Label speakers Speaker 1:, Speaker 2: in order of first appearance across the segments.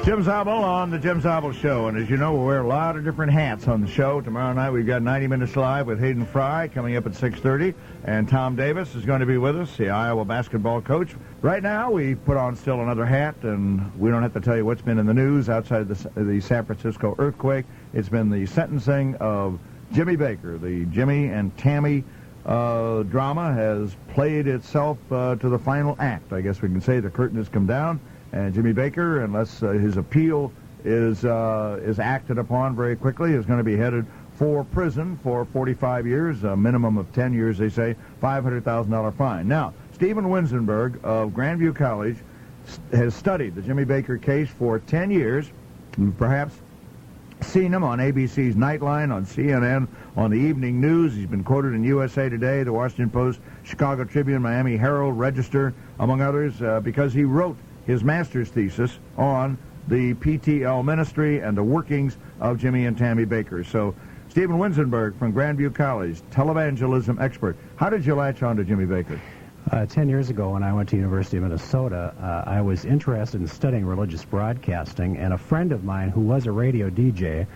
Speaker 1: Jim Zabel on the Jim Zabel Show, and as you know, we wear a lot of different hats on the show. Tomorrow night we've got 90 Minutes Live with Hayden Fry coming up at 6:30, and Tom Davis is going to be with us, the Iowa basketball coach. Right now we put on still another hat, and we don't have to tell you what's been in the news outside of the San Francisco earthquake. It's been the sentencing of Jimmy Bakker. The Jimmy and Tammy drama has played itself to the final act. I guess we can say the curtain has come down. And Jimmy Bakker, unless his appeal is acted upon very quickly, is going to be headed for prison for 45 years, a minimum of 10 years, they say, $500,000 fine. Now, Stephen Winzenburg of Grandview College has studied the Jimmy Bakker case for 10 years, and perhaps seen him on ABC's Nightline, on CNN, on the evening news. He's been quoted in USA Today, the Washington Post, Chicago Tribune, Miami Herald, Register, among others, because he wrote his master's thesis on the PTL ministry and the workings of Jimmy and Tammy Bakker. So, Stephen Winzenburg from Grandview College, televangelism expert. How did you latch on to Jimmy Bakker?
Speaker 2: 10 years ago, when I went to University of Minnesota, I was interested in studying religious broadcasting, and a friend of mine who was a radio DJ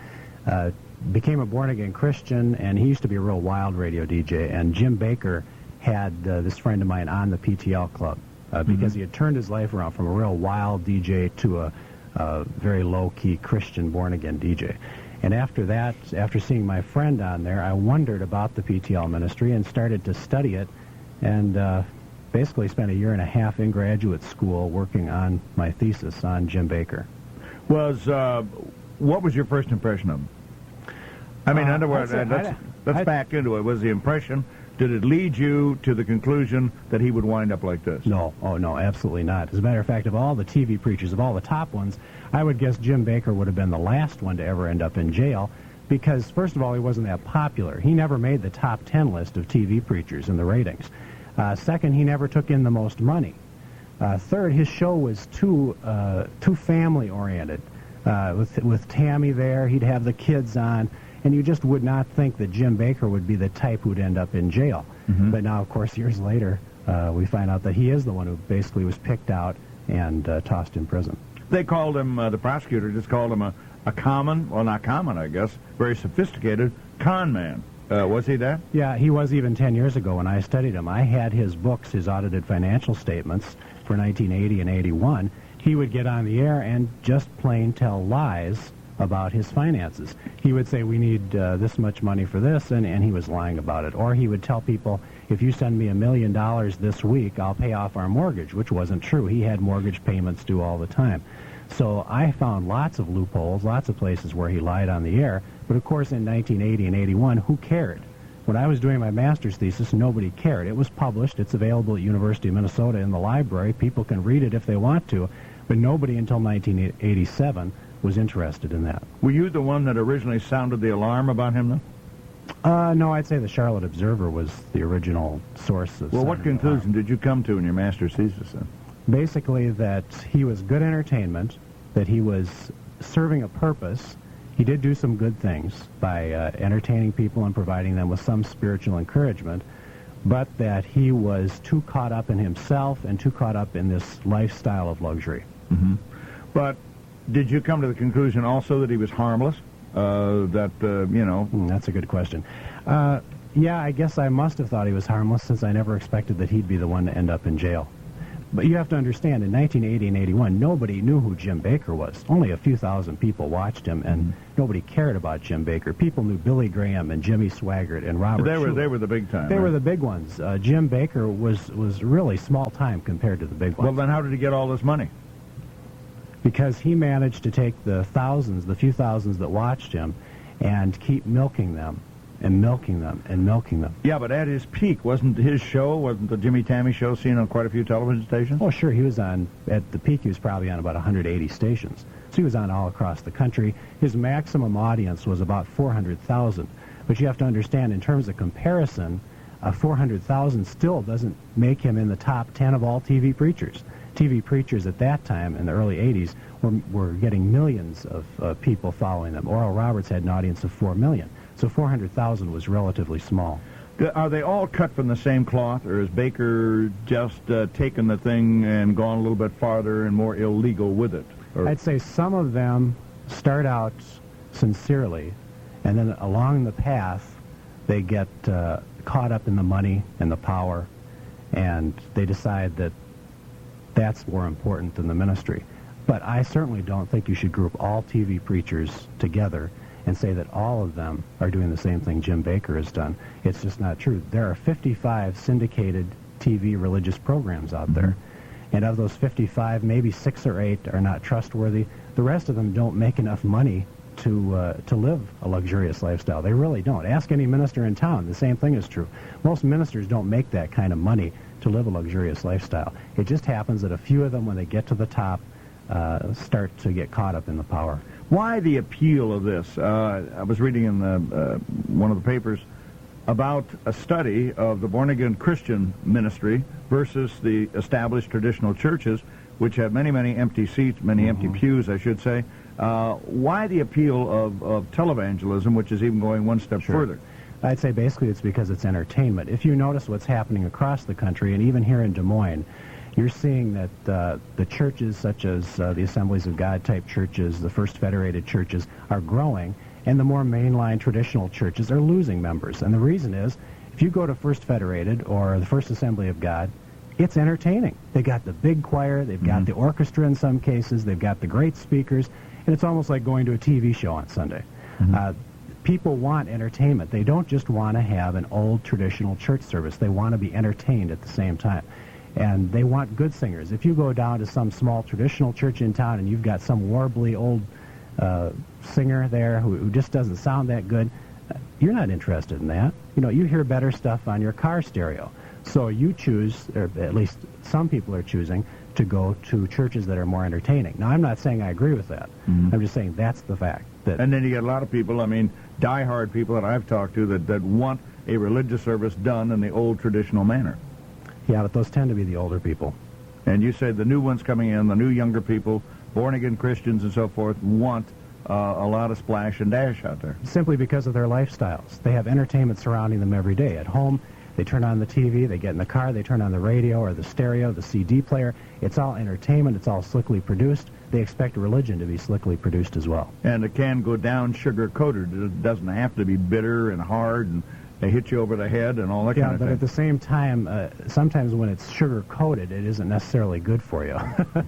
Speaker 2: became a born-again Christian, and he used to be a real wild radio DJ, and Jim Bakker had this friend of mine on the PTL club. Because he had turned his life around from a real wild DJ to a very low-key Christian born-again DJ. And after that, after seeing my friend on there, I wondered about the PTL ministry and started to study it, and basically spent a year and a half in graduate school working on my thesis on Jim Bakker.
Speaker 1: What was your first impression of him? I mean, in other words, let's back into it. Was the impression... Did it lead you to the conclusion that he would wind up like this?
Speaker 2: No. Oh, no, absolutely not. As a matter of fact, of all the TV preachers, of all the top ones, I would guess Jim Bakker would have been the last one to ever end up in jail because, first of all, he wasn't that popular. He never made the top 10 list of TV preachers in the ratings. Second, he never took in the most money. Third, his show was too family-oriented. With Tammy there, he'd have the kids on. And you just would not think that Jim Bakker would be the type who'd end up in jail. But now, of course, years later, we find out that he is the one who basically was picked out and tossed in prison.
Speaker 1: They called him, the prosecutor just called him a common, well, not common, I guess, very sophisticated con man. Was he that?
Speaker 2: Yeah, he was even 10 years ago when I studied him. I had his books, his audited financial statements for 1980 and 81. He would get on the air and just plain tell lies about his finances. He would say, we need this much money for this, and he was lying about it. Or he would tell people, if you send me $1 million this week, I'll pay off our mortgage, which wasn't true. He had mortgage payments due all the time. So I found lots of loopholes, lots of places where he lied on the air. But of course, in 1980 and 81, who cared? When I was doing my master's thesis, nobody cared. It was published. It's available at University of Minnesota in the library. People can read it if they want to. But nobody until 1987 was interested in that.
Speaker 1: Were you the one that originally sounded the alarm about him, though?
Speaker 2: No, I'd say the Charlotte Observer was the original source of...
Speaker 1: Well, what conclusion did you come to in your master's thesis, then?
Speaker 2: Basically that he was good entertainment, that he was serving a purpose. He did do some good things by entertaining people and providing them with some spiritual encouragement, but that he was too caught up in himself and too caught up in this lifestyle of luxury.
Speaker 1: But did you come to the conclusion also that he was harmless?
Speaker 2: That's a good question. Yeah, I guess I must have thought he was harmless since I never expected that he'd be the one to end up in jail. But you have to understand, in 1980 and 81, nobody knew who Jim Bakker was. Only a few thousand people watched him, and nobody cared about Jim Bakker. People knew Billy Graham and Jimmy Swaggart and Robert Schuller.
Speaker 1: They were the big time.
Speaker 2: They were the big ones. Jim Bakker was really small time compared to the big ones.
Speaker 1: Well, then how did he get all this money?
Speaker 2: Because he managed to take the few thousands that watched him, and keep milking them, and milking them, and milking them.
Speaker 1: Yeah, but at his peak, wasn't the Jimmy Tammy show seen on quite a few television stations?
Speaker 2: Oh, sure, at the peak, he was probably on about 180 stations. So he was on all across the country. His maximum audience was about 400,000. But you have to understand, in terms of comparison, 400,000 still doesn't make him in the top 10 of all TV preachers. TV preachers at that time, in the early 80s, were getting millions of people following them. Oral Roberts had an audience of 4 million. So 400,000 was relatively small.
Speaker 1: Are they all cut from the same cloth, or has Bakker just taken the thing and gone a little bit farther and more illegal with it?
Speaker 2: I'd say some of them start out sincerely, and then along the path, they get caught up in the money and the power, and they decide that that's more important than the ministry. But I certainly don't think you should group all TV preachers together and say that all of them are doing the same thing Jim Bakker has done. It's just not true. There are 55 syndicated TV religious programs out there, and of those 55, maybe 6 or 8 are not trustworthy. The rest of them don't make enough money to live a luxurious lifestyle. They really don't. Ask any minister in town. The same thing is true. Most ministers don't make that kind of money to live a luxurious lifestyle. It just happens that a few of them, when they get to the top, start to get caught up in the power.
Speaker 1: Why the appeal of this? I was reading in one of the papers about a study of the born-again Christian ministry versus the established traditional churches, which have many, many empty seats, many empty pews, I should say. Why the appeal of televangelism, which is even going one step further?
Speaker 2: I'd say basically it's because it's entertainment. If you notice what's happening across the country, and even here in Des Moines, you're seeing that the churches such as the Assemblies of God type churches, the First Federated churches, are growing, and the more mainline traditional churches are losing members. And the reason is, if you go to First Federated or the First Assembly of God, it's entertaining. They got the big choir, they've got the orchestra in some cases, they've got the great speakers, and it's almost like going to a TV show on Sunday. People want entertainment. They don't just want to have an old traditional church service. They want to be entertained at the same time. And they want good singers. If you go down to some small traditional church in town and you've got some warbly old singer there who just doesn't sound that good, you're not interested in that. You know, you hear better stuff on your car stereo. So you choose, or at least some people are choosing, to go to churches that are more entertaining. Now, I'm not saying I agree with that. I'm just saying that's the fact.
Speaker 1: And then you get a lot of people, I mean, diehard people that I've talked to that want a religious service done in the old traditional manner.
Speaker 2: Yeah, but those tend to be the older people.
Speaker 1: And you said the new ones coming in, the new younger people, born-again Christians and so forth, want a lot of splash and dash out there.
Speaker 2: Simply because of their lifestyles. They have entertainment surrounding them every day. At home, they turn on the TV, they get in the car, they turn on the radio or the stereo, the CD player. It's all entertainment. It's all slickly produced. They expect religion to be slickly produced as well.
Speaker 1: And it can go down sugar-coated. It doesn't have to be bitter and hard and they hit you over the head and all that kind of thing.
Speaker 2: Yeah, but at the same time, sometimes when it's sugar-coated, it isn't necessarily good for you.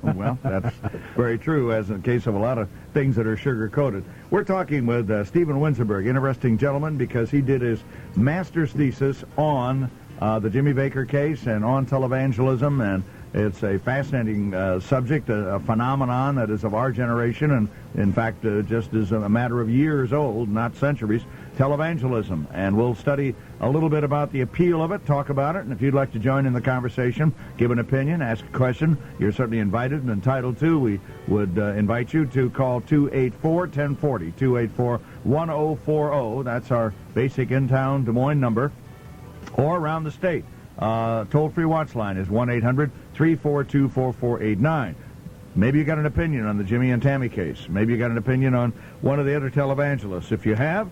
Speaker 1: Well, that's very true, as in the case of a lot of things that are sugar-coated. We're talking with Stephen Winzenburg, interesting gentleman, because he did his master's thesis on the Jimmy Bakker case and on televangelism, and it's a fascinating subject, a phenomenon that is of our generation, and in fact just is a matter of years old, not centuries, televangelism. And we'll study a little bit about the appeal of it, talk about it, and if you'd like to join in the conversation, give an opinion, ask a question, you're certainly invited and entitled to. We would invite you to call 284-1040, 284-1040. That's our basic in-town Des Moines number, or around the state. Toll-free watch line is 1-800-342-4489. Maybe you got an opinion on the Jimmy and Tammy case. Maybe you got an opinion on one of the other televangelists. If you have,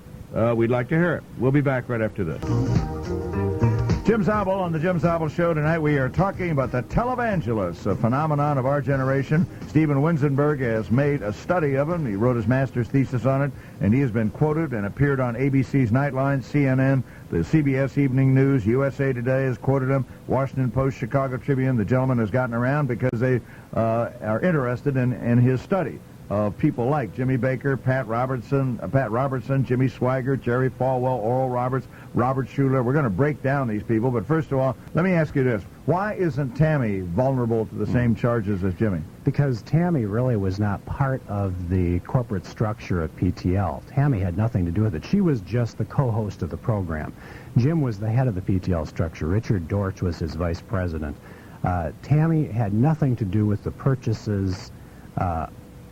Speaker 1: we'd like to hear it. We'll be back right after this. Jim Zabel on the Jim Zabel Show tonight. We are talking about the televangelists, a phenomenon of our generation. Stephen Winzenburg has made a study of him. He wrote his master's thesis on it, and he has been quoted and appeared on ABC's Nightline, CNN, the CBS Evening News, USA Today has quoted him, Washington Post, Chicago Tribune. The gentleman has gotten around because they are interested in his study of people like Jimmy Bakker, Pat Robertson, Jimmy Swaggart, Jerry Falwell, Oral Roberts, Robert Schuller. We're going to break down these people, but first of all, let me ask you this. Why isn't Tammy vulnerable to the same charges as Jimmy?
Speaker 2: Because Tammy really was not part of the corporate structure of PTL. Tammy had nothing to do with it. She was just the co-host of the program. Jim was the head of the PTL structure. Richard Dortch was his vice president. Tammy had nothing to do with the purchases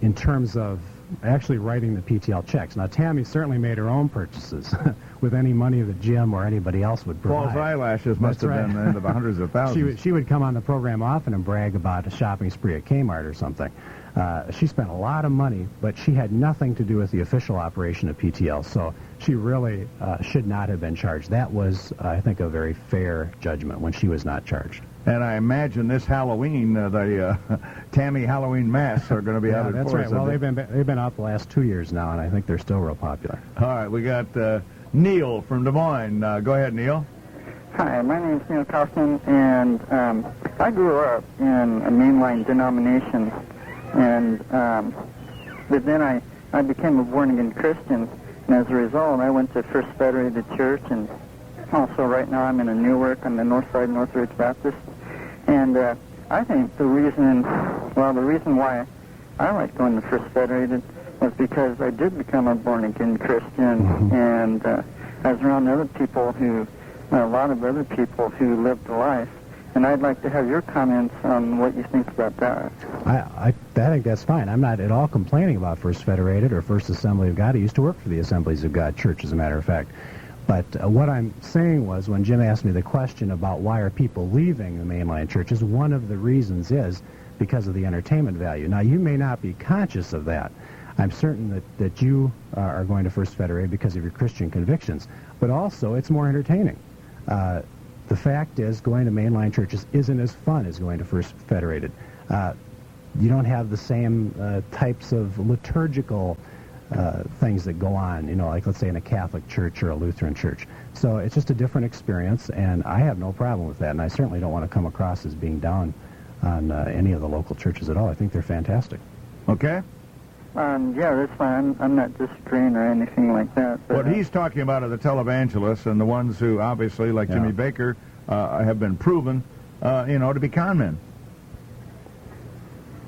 Speaker 2: in terms of actually writing the PTL checks. Now, Tammy certainly made her own purchases with any money that Jim or anybody else would provide.
Speaker 1: Paul's eyelashes must have been in the hundreds of thousands.
Speaker 2: She would come on the program often and brag about a shopping spree at Kmart or something. She spent a lot of money, but she had nothing to do with the official operation of PTL, so she really should not have been charged. That was, I think, a very fair judgment when she was not charged.
Speaker 1: And I imagine this Halloween, the Tammy Halloween masks are going to be out in
Speaker 2: that's
Speaker 1: force.
Speaker 2: right. Well, they've been out the last 2 years now, and I think they're still real popular.
Speaker 1: All right, we got Neil from Des Moines. Go ahead, Neil.
Speaker 3: Hi, my name is Neil Kaufman, and I grew up in a mainline denomination, and but then I became a born-again Christian, and as a result, I went to First Federated Church, and also right now I'm in a Newark on the north side, Northridge Baptist. And I think the reason why I like going to First Federated was because I did become a born-again Christian, and I was around a lot of other people who lived the life. And I'd like to have your comments on what you think about that.
Speaker 2: I think that's fine. I'm not at all complaining about First Federated or First Assembly of God. I used to work for the Assemblies of God Church, as a matter of fact. But what I'm saying was, when Jim asked me the question about why are people leaving the mainline churches, one of the reasons is because of the entertainment value. Now, you may not be conscious of that. I'm certain that you are going to First Federated because of your Christian convictions. But also, it's more entertaining. The fact is, going to mainline churches isn't as fun as going to First Federated. You don't have the same types of liturgical things that go on, like let's say in a Catholic church or a Lutheran church. So it's just a different experience, and I have no problem with that, and I certainly don't want to come across as being down on any of the local churches at all. I think they're fantastic.
Speaker 1: Okay?
Speaker 3: Yeah, that's fine. I'm not disagreeing or anything like that. But,
Speaker 1: what he's talking about are the televangelists and the ones who, obviously, like Jimmy Bakker, have been proven, to be con men.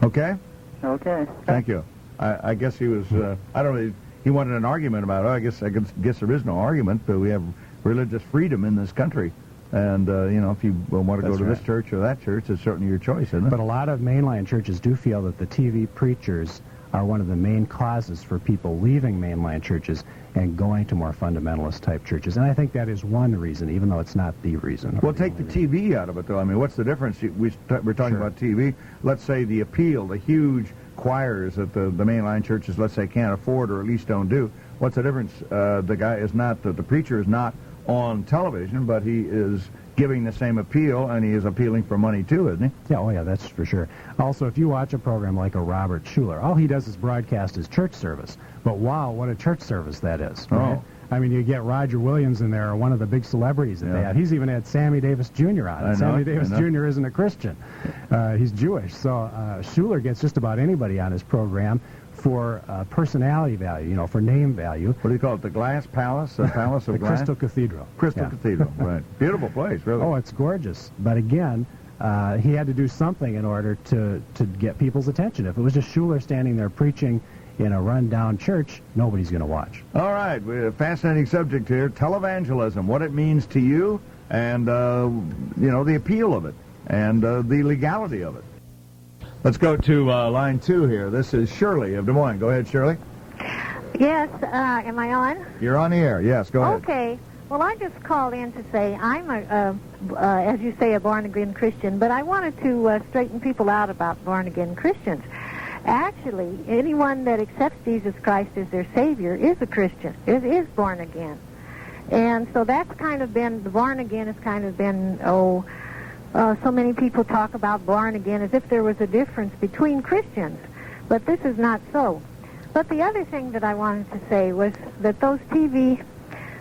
Speaker 1: Okay?
Speaker 3: Okay.
Speaker 1: Thank you. I guess he was, he wanted an argument about it. I guess there is no argument, but we have religious freedom in this country. And, if you want to go to this church or that church, it's certainly your choice, isn't it?
Speaker 2: But a lot of mainline churches do feel that the TV preachers are one of the main causes for people leaving mainline churches and going to more fundamentalist-type churches. And I think that is one reason, even though it's not the reason.
Speaker 1: Well, take the TV out of it, though. I mean, what's the difference? We're talking about TV. Let's say the appeal, the huge choirs that the mainline churches, let's say, can't afford or at least don't do. What's the difference? The preacher is not on television, but he is giving the same appeal, and he is appealing for money too, isn't he?
Speaker 2: Yeah, that's for sure. Also, if you watch a program like a Robert Schuller, all he does is broadcast his church service. But wow, what a church service that is. Right?
Speaker 1: Oh.
Speaker 2: I mean, you get Roger Williams in there, one of the big celebrities that they have. He's even had Sammy Davis Jr. on. Sammy Davis Jr. isn't a Christian. He's Jewish. So Schuller gets just about anybody on his program for personality value, for name value.
Speaker 1: What do you call it? The Glass Palace? The Palace of
Speaker 2: the
Speaker 1: Glass?
Speaker 2: Crystal Cathedral.
Speaker 1: Crystal Cathedral, right. Beautiful place, really.
Speaker 2: Oh, it's gorgeous. But again, he had to do something in order to get people's attention. If it was just Schuller standing there preaching in a run-down church, nobody's going to watch.
Speaker 1: All right, we have a fascinating subject here, televangelism, what it means to you, and, the appeal of it, and the legality of it. Let's go to line 2 here. This is Shirley of Des Moines. Go ahead, Shirley.
Speaker 4: Yes, am I on?
Speaker 1: You're on the air. Yes, go ahead.
Speaker 4: Okay. Well, I just called in to say I'm, as you say, a born-again Christian, but I wanted to straighten people out about born-again Christians. Actually, anyone that accepts Jesus Christ as their Savior is a Christian, is born again. And so that's kind of been, the born again has kind of been, so many people talk about born again as if there was a difference between Christians, but this is not so. But the other thing that I wanted to say was that those TV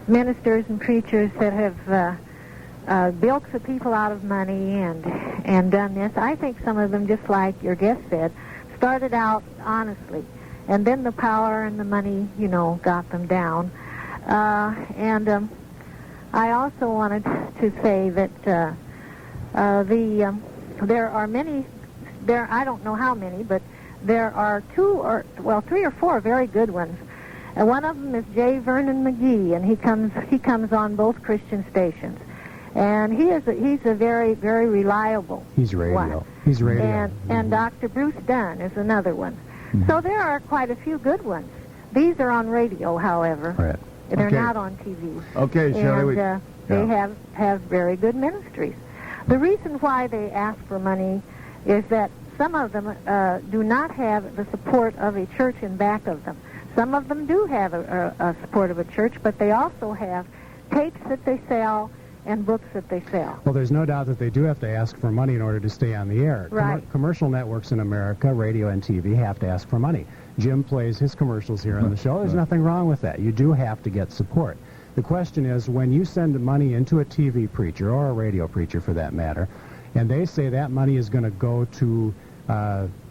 Speaker 4: ministers and preachers that have bilked the people out of money and done this, I think some of them, just like your guest said, started out honestly, and then the power and the money, got them down. And I also wanted to say that there are many, I don't know how many, but there are 3 or 4 very good ones. And one of them is J. Vernon McGee, and he comes on both Christian stations. And he's a very, very reliable
Speaker 2: He's radio.
Speaker 4: one.
Speaker 2: He's radio.
Speaker 4: And Dr. Bruce Dunn is another one. Mm-hmm. So there are quite a few good ones. These are on radio, however.
Speaker 2: Right.
Speaker 4: They're not on TV.
Speaker 1: Okay, Shirley.
Speaker 4: And they have very good ministries. The reason why they ask for money is that some of them do not have the support of a church in back of them. Some of them do have a support of a church, but they also have tapes that they sell and books that they sell.
Speaker 2: Well, there's no doubt that they do have to ask for money in order to stay on the air.
Speaker 4: Right.
Speaker 2: Commercial networks in America, radio and TV, have to ask for money. Jim plays his commercials here on the show. There's nothing wrong with that. You do have to get support. The question is, when you send money into a TV preacher, or a radio preacher for that matter, and they say that money is going to go to,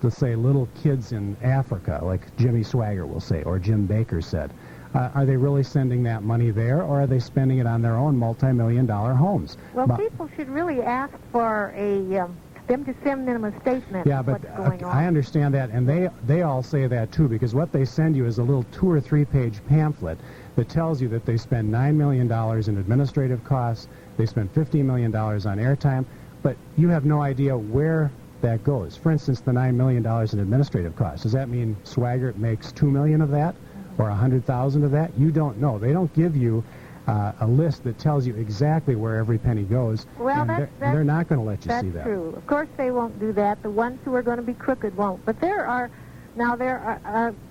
Speaker 2: let's say, little kids in Africa, like Jimmy Swaggart will say, or Jim Bakker said, are they really sending that money there, or are they spending it on their own multi-million-dollar homes?
Speaker 4: Well, people should really ask for them to send them a statement of what's going on.
Speaker 2: I understand that, and they all say that too, because what they send you is a little 2- or 3-page pamphlet that tells you that they spend $9 million in administrative costs, they spend $15 million on airtime, but you have no idea where that goes. For instance, the $9 million in administrative costs. Does that mean Swaggart makes $2 million of that, or $100,000 of that? You don't know. They don't give you a list that tells you exactly where every penny goes.
Speaker 4: Well,
Speaker 2: and they're not going to let you see that.
Speaker 4: That's true. Of course, they won't do that. The ones who are going to be crooked won't. But there are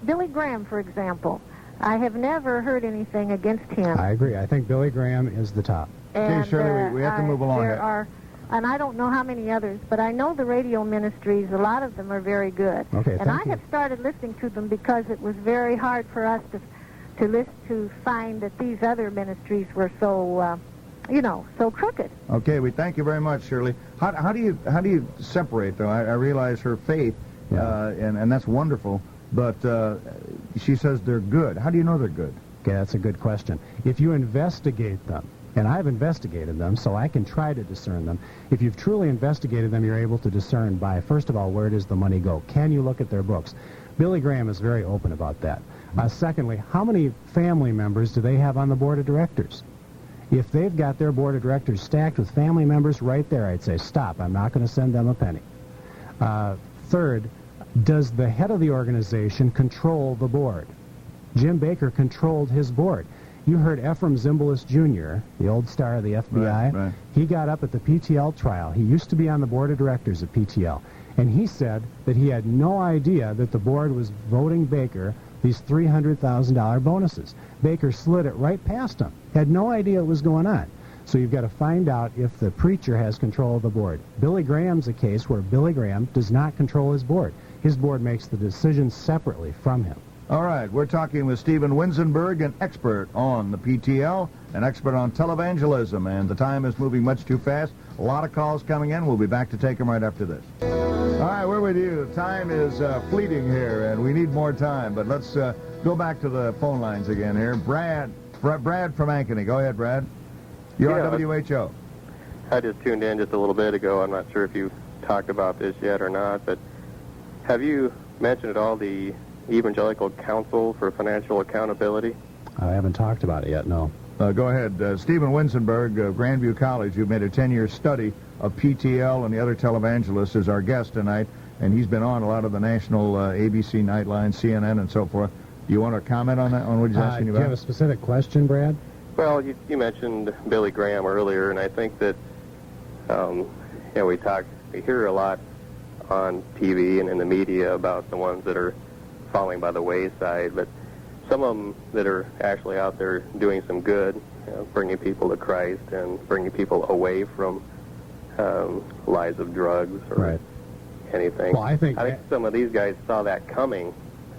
Speaker 4: Billy Graham, for example. I have never heard anything against him.
Speaker 2: I agree. I think Billy Graham is the top.
Speaker 1: Okay, Shirley, we have to move along here.
Speaker 4: And I don't know how many others, but I know the radio ministries, a lot of them are very good.
Speaker 2: Okay,
Speaker 4: and I have started listening to them because it was very hard for us to find that these other ministries were so, so crooked.
Speaker 1: Okay, we thank you very much, Shirley. How do you separate, though? I realize her faith, and that's wonderful, but she says they're good. How do you know they're good?
Speaker 2: Okay, that's a good question. If you investigate them, and I've investigated them, so I can try to discern them. If you've truly investigated them, you're able to discern by, first of all, where does the money go? Can you look at their books? Billy Graham is very open about that. Secondly, how many family members do they have on the board of directors? If they've got their board of directors stacked with family members right there, I'd say, stop, I'm not going to send them a penny. Third, does the head of the organization control the board? Jim Bakker controlled his board. You heard Ephraim Zimbalist Jr., the old star of the FBI.
Speaker 1: Right.
Speaker 2: He got up at the PTL trial. He used to be on the board of directors at PTL. And he said that he had no idea that the board was voting Bakker these $300,000 bonuses. Bakker slid it right past him. Had no idea what was going on. So you've got to find out if the preacher has control of the board. Billy Graham's a case where Billy Graham does not control his board. His board makes the decisions separately from him.
Speaker 1: All right, we're talking with Stephen Winzenburg, an expert on the PTL, an expert on televangelism, and the time is moving much too fast. A lot of calls coming in. We'll be back to take them right after this. All right, we're with you. Time is fleeting here, and we need more time, but let's go back to the phone lines again here. Brad from Ankeny. Go ahead, Brad. You're on WHO.
Speaker 5: I just tuned in just a little bit ago. I'm not sure if you talked about this yet or not, but have you mentioned at all the Evangelical Council for Financial Accountability?
Speaker 2: I haven't talked about it yet, no.
Speaker 1: Go ahead. Stephen Winzenburg of Grandview College, you've made a 10-year study of PTL and the other televangelists, is our guest tonight, and he's been on a lot of the national ABC Nightline, CNN, and so forth. Do you want to comment on that, on what he's asking you about?
Speaker 2: Do you have a specific question, Brad?
Speaker 5: Well, you mentioned Billy Graham earlier, and I think that we hear a lot on TV and in the media about the ones that are falling by the wayside, but some of them that are actually out there doing some good, bringing people to Christ and bringing people away from lives of drugs or anything.
Speaker 2: Well, I think
Speaker 5: some of these guys saw that coming,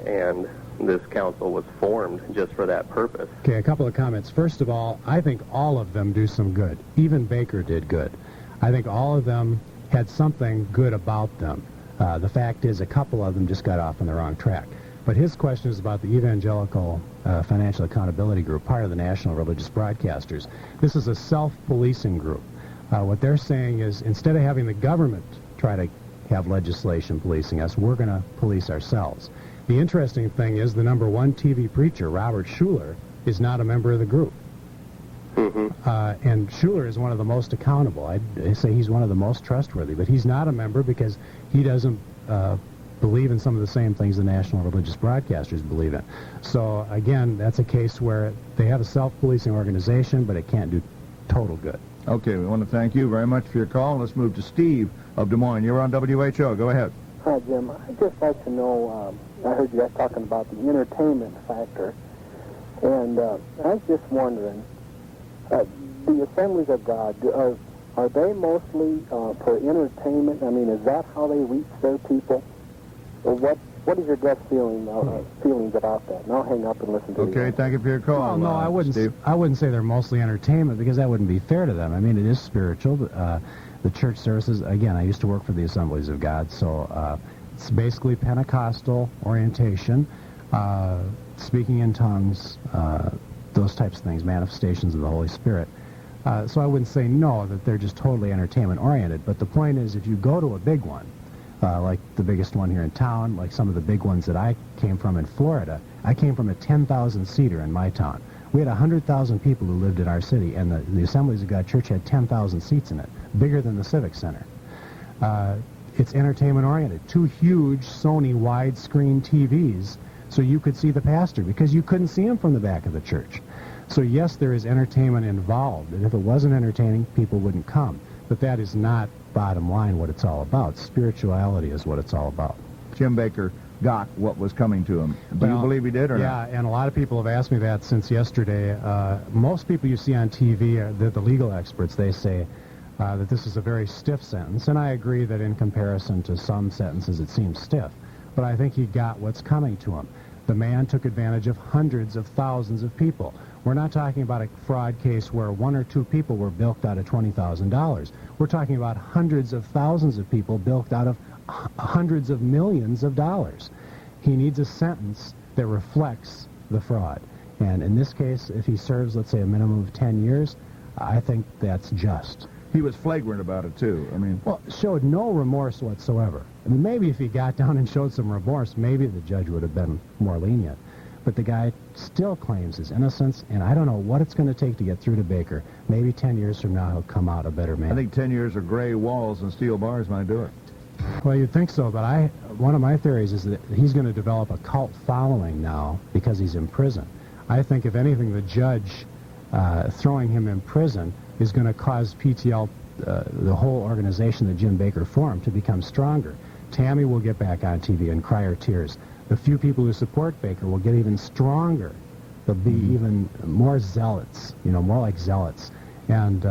Speaker 5: and this council was formed just for that purpose.
Speaker 2: Okay, a couple of comments. First of all, I think all of them do some good. Even Bakker did good. I think all of them had something good about them. The fact is, a couple of them just got off on the wrong track. But his question is about the Evangelical Financial Accountability Group, part of the National Religious Broadcasters. This is a self-policing group. What they're saying is, instead of having the government try to have legislation policing us, we're going to police ourselves. The interesting thing is the number one TV preacher, Robert Schuller, is not a member of the group. And Schuller is one of the most accountable. I'd say he's one of the most trustworthy, but he's not a member because he doesn't believe in some of the same things the National Religious Broadcasters believe in. So, again, that's a case where they have a self-policing organization, but it can't do total good.
Speaker 1: Okay, we want to thank you very much for your call. Let's move to Steve of Des Moines. You're on WHO. Go ahead.
Speaker 6: Hi, Jim. I'd just like to know, I heard you guys talking about the entertainment factor, and I was just wondering, the Assemblies of God, are they mostly for entertainment? I mean, is that how they reach their people? Or what is your gut feelings about that? And I'll hang up and listen to you.
Speaker 1: Okay, thank you for your call.
Speaker 2: Well, no, I wouldn't.
Speaker 1: Steve.
Speaker 2: I wouldn't say they're mostly entertainment because that wouldn't be fair to them. I mean, it is spiritual. The church services. Again, I used to work for the Assemblies of God, so it's basically Pentecostal orientation, speaking in tongues, those types of things, manifestations of the Holy Spirit. So I wouldn't say no that they're just totally entertainment oriented. But the point is, if you go to a big one, like the biggest one here in town, like some of the big ones that I came from in Florida. I came from a 10,000-seater in my town. We had 100,000 people who lived in our city, and the Assemblies of God Church had 10,000 seats in it, bigger than the Civic Center. It's entertainment-oriented. 2 huge Sony widescreen TVs so you could see the pastor, because you couldn't see him from the back of the church. So yes, there is entertainment involved, and if it wasn't entertaining, people wouldn't come. But that is not, bottom line, what it's all about. Spirituality is what it's all about.
Speaker 1: Jim Bakker got what was coming to him. Do you believe he did or not?
Speaker 2: Yeah, and a lot of people have asked me that since yesterday. Most people you see on TV, the legal experts, they say that this is a very stiff sentence, and I agree that in comparison to some sentences it seems stiff. But I think he got what's coming to him. The man took advantage of hundreds of thousands of people. We're not talking about a fraud case where 1 or 2 people were bilked out of $20,000. We're talking about hundreds of thousands of people bilked out of hundreds of millions of dollars. He needs a sentence that reflects the fraud. And in this case, if he serves, let's say, a minimum of 10 years, I think that's just.
Speaker 1: He was flagrant about it, too. I mean,
Speaker 2: well, showed no remorse whatsoever. I mean, maybe if he got down and showed some remorse, maybe the judge would have been more lenient. But the guy still claims his innocence, and I don't know what it's going to take to get through to Bakker. Maybe 10 years from now he'll come out a better man.
Speaker 1: I think 10 years of gray walls and steel bars might do it.
Speaker 2: Well, you'd think so, but one of my theories is that he's going to develop a cult following now because he's in prison. I think, if anything, the judge throwing him in prison is going to cause PTL, the whole organization that Jim Bakker formed, to become stronger. Tammy will get back on TV and cry her tears. The few people who support Bakker will get even stronger. They'll be even more zealots, more like zealots. And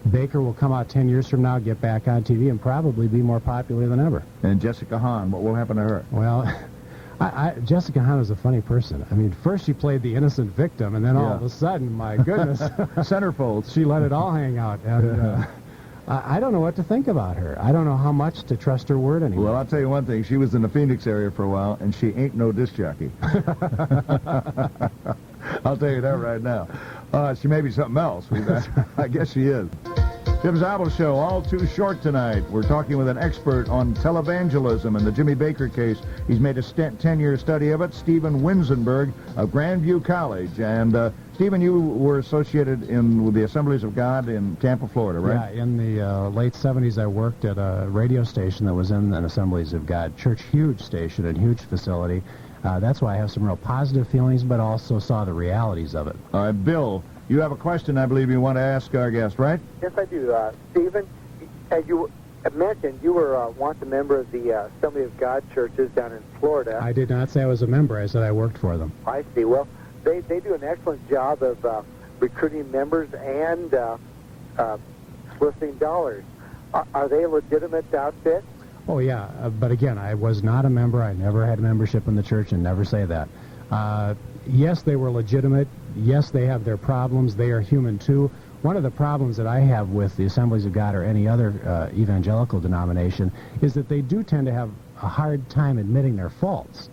Speaker 2: Bakker will come out 10 years from now, get back on TV, and probably be more popular than ever.
Speaker 1: And Jessica Hahn, what will happen to her?
Speaker 2: Well, Jessica Hahn is a funny person. I mean, first she played the innocent victim, and then all of a sudden, my goodness,
Speaker 1: centerfolds.
Speaker 2: She let it all hang out. And I don't know what to think about her. I don't know how much to trust her word anymore.
Speaker 1: Well, I'll tell you one thing. She was in the Phoenix area for a while, and she ain't no disc jockey. I'll tell you that right now. She may be something else. I guess she is. Jim Zabel Show, all too short tonight. We're talking with an expert on televangelism and the Jimmy Bakker case. He's made a 10-year study of it, Stephen Winzenburg of Grandview College. And, Stephen, you were associated with the Assemblies of God in Tampa, Florida, right?
Speaker 2: Yeah, in the late 70s, I worked at a radio station that was in an Assemblies of God church, huge station and huge facility. That's why I have some real positive feelings, but also saw the realities of it.
Speaker 1: All right, Bill, you have a question, I believe, you want to ask our guest, right?
Speaker 6: Yes, I do. Stephen, as you mentioned, you were once a member of the Assembly of God churches down in Florida.
Speaker 2: I did not say I was a member. I said I worked for them.
Speaker 6: I see. Well, they do an excellent job of recruiting members and soliciting dollars. Are they a legitimate outfit?
Speaker 2: Oh, yeah. But again, I was not a member. I never had membership in the church, and never say that. Yes, they were legitimate. Yes, they have their problems. They are human, too. One of the problems that I have with the Assemblies of God or any other evangelical denomination is that they do tend to have a hard time admitting their faults.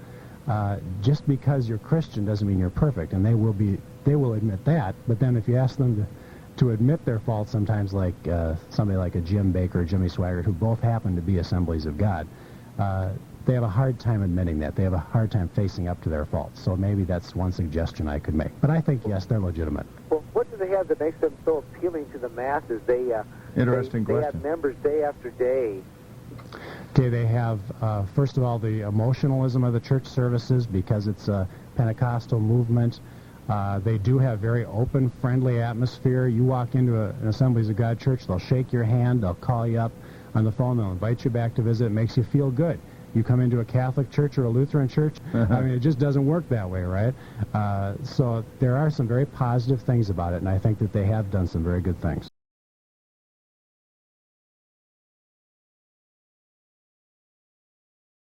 Speaker 2: Just because you're Christian doesn't mean you're perfect, and they will admit that. But then if you ask them to admit their faults, sometimes like somebody like a Jim Bakker or Jimmy Swaggart, who both happen to be Assemblies of God, they have a hard time admitting that. They have a hard time facing up to their faults. So maybe that's one suggestion I could make. But I think, yes, they're legitimate.
Speaker 6: Well, what do they have that makes them so appealing to the masses?
Speaker 1: Interesting question.
Speaker 6: They have members day after day.
Speaker 2: Okay, they have, first of all, the emotionalism of the church services because it's a Pentecostal movement. They do have very open, friendly atmosphere. You walk into an Assemblies of God church, they'll shake your hand, they'll call you up on the phone, they'll invite you back to visit. It makes you feel good. you come into a Catholic church or a Lutheran church. I mean, it just doesn't work that way, right? So there are some very positive things about it, and I think that they have done some very good things.